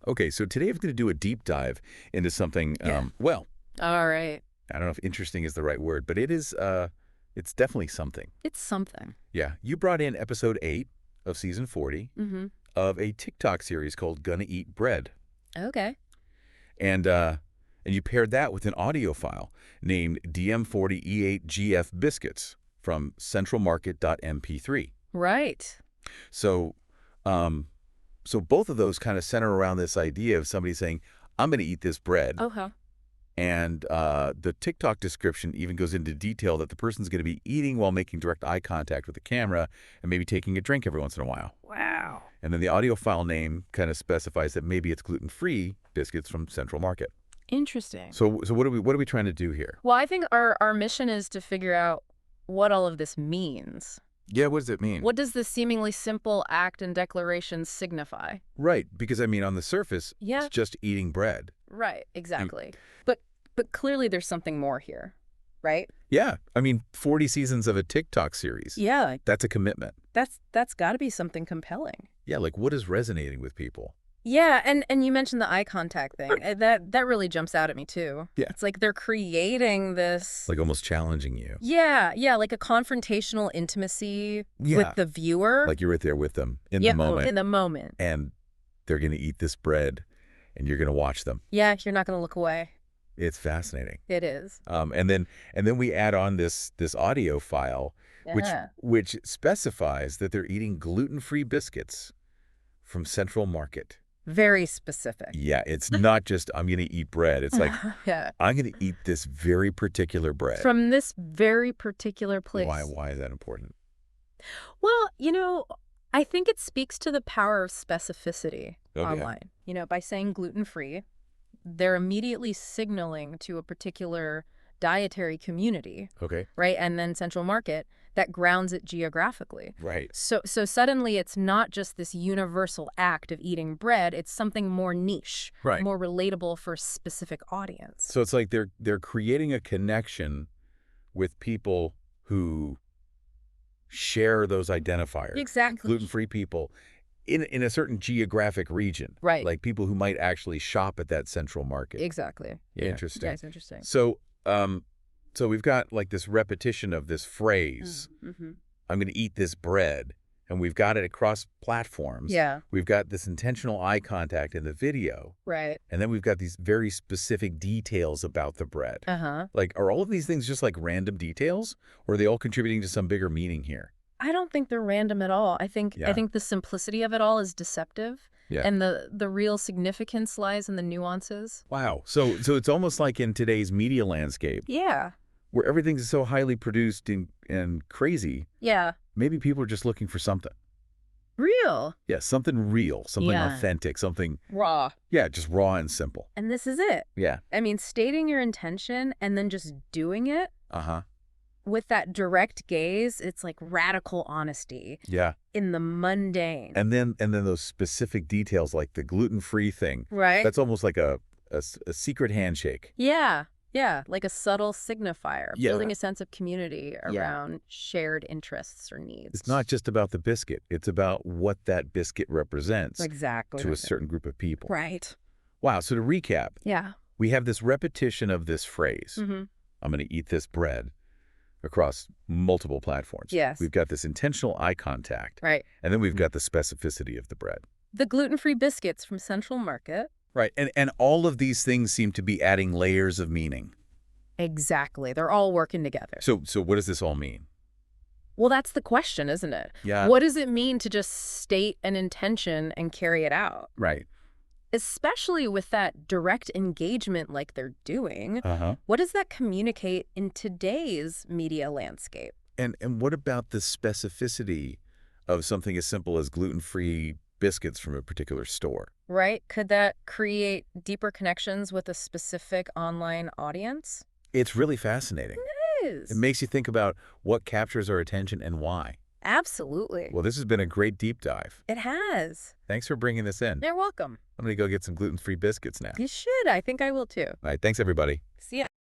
Okay, so today I'm going to do a deep dive into something, well, All right. I don't know if interesting is the right word, but it's definitely something. It's something. Yeah, you brought in episode 8 of season 40 Mm-hmm. of a TikTok series called Gonna Eat Bread. Okay. And you paired that with an audio file named DM40E8 GF biscuits from centralmarket.mp3. Right. So, so both of those kind of center around this idea of somebody saying, I'm going to eat this bread. Uh-huh. And the TikTok description even goes into detail that the person's going to be eating while making direct eye contact with the camera and maybe taking a drink every once in a while. Wow. And then the audio file name kind of specifies that maybe it's gluten-free biscuits from Central Market. Interesting. So what are we trying to do here? Well, I think our mission is to figure out what all of this means. Yeah, what does it mean? What does this seemingly simple act and declaration signify? Right, because I mean, on the surface, Yeah. it's just eating bread. Right, exactly. But clearly there's something more here, right? Yeah, I mean, 40 seasons of a TikTok series. Yeah, That's a commitment. that's got to be something compelling. Yeah, like what is resonating with people? Yeah, and you mentioned the eye contact thing. That really jumps out at me too. Yeah. It's like they're creating this Like almost challenging you. Yeah, like a confrontational intimacy Yeah. with the viewer. Like you're right there with them in Yeah, the moment. in the moment. And they're going to eat this bread and you're going to watch them. Yeah, you're not going to look away. It's fascinating. It is. And then we add on this audio file, Yeah. which specifies that they're eating gluten-free biscuits from Central Market. Very specific. Yeah, it's not just I'm going to eat bread. It's like Yeah. I'm going to eat this very particular bread. From this very particular place. Why is that important? Well, I think it speaks to the power of specificity Okay. online. By saying gluten-free, they're immediately signaling to a particular dietary community, Okay. right? And then Central Market that grounds it geographically. Right. So suddenly it's not just this universal act of eating bread, it's something more niche, Right. more relatable for a specific audience. So it's like they're creating a connection with people who share those identifiers. Exactly. Gluten-free people in a certain geographic region. Right. Like people who might actually shop at that Central Market. Exactly. Interesting. Yeah, it's interesting. So so we've got like this repetition of this phrase, Mm-hmm. I'm going to eat this bread, and we've got it across platforms. Yeah, We've got this intentional eye contact in the video, right. and then we've got these very specific details about the bread. Uh-huh. Like, are all of these things just like random details, or are they all contributing to some bigger meaning here? I don't think they're random at all. I think Yeah. the simplicity of it all is deceptive. Yeah. And the real significance lies in the nuances. Wow. So it's almost like in today's media landscape, Yeah. where everything's so highly produced and crazy, Yeah. maybe people are just looking for something. Real. Yeah, something real, something Yeah. authentic, something, Raw. yeah, just raw and simple. And this is it. Yeah. I mean, stating your intention and then just doing it Uh-huh. with that direct gaze, it's like radical honesty Yeah. in the mundane. And then those specific details like the gluten-free thing. Right? That's almost like a secret handshake. Yeah. Yeah. Like a subtle signifier, Yeah. building a sense of community Yeah. around shared interests or needs. It's not just about the biscuit. It's about what that biscuit represents exactly to a certain group of people. Right. Wow. So to recap, Yeah. we have this repetition of this phrase, Mm-hmm. I'm going to eat this bread, across multiple platforms. Yes. We've got this intentional eye contact. Right. And then we've got the specificity of the bread. The gluten-free biscuits from Central Market. Right. And all of these things seem to be adding layers of meaning. Exactly. They're all working together. So what does this all mean? Well, that's the question, isn't it? Yeah. What does it mean to just state an intention and carry it out? Right. Especially with that direct engagement like they're doing. Uh-huh. What does that communicate in today's media landscape? And what about the specificity of something as simple as gluten-free biscuits from a particular store? Right? Could that create deeper connections with a specific online audience? It's really fascinating. It is. It makes you think about what captures our attention and why. Absolutely. Well, this has been a great deep dive. It has. Thanks for bringing this in. You're welcome. I'm going to go get some gluten-free biscuits now. You should. I think I will too. All right. Thanks, everybody. See ya.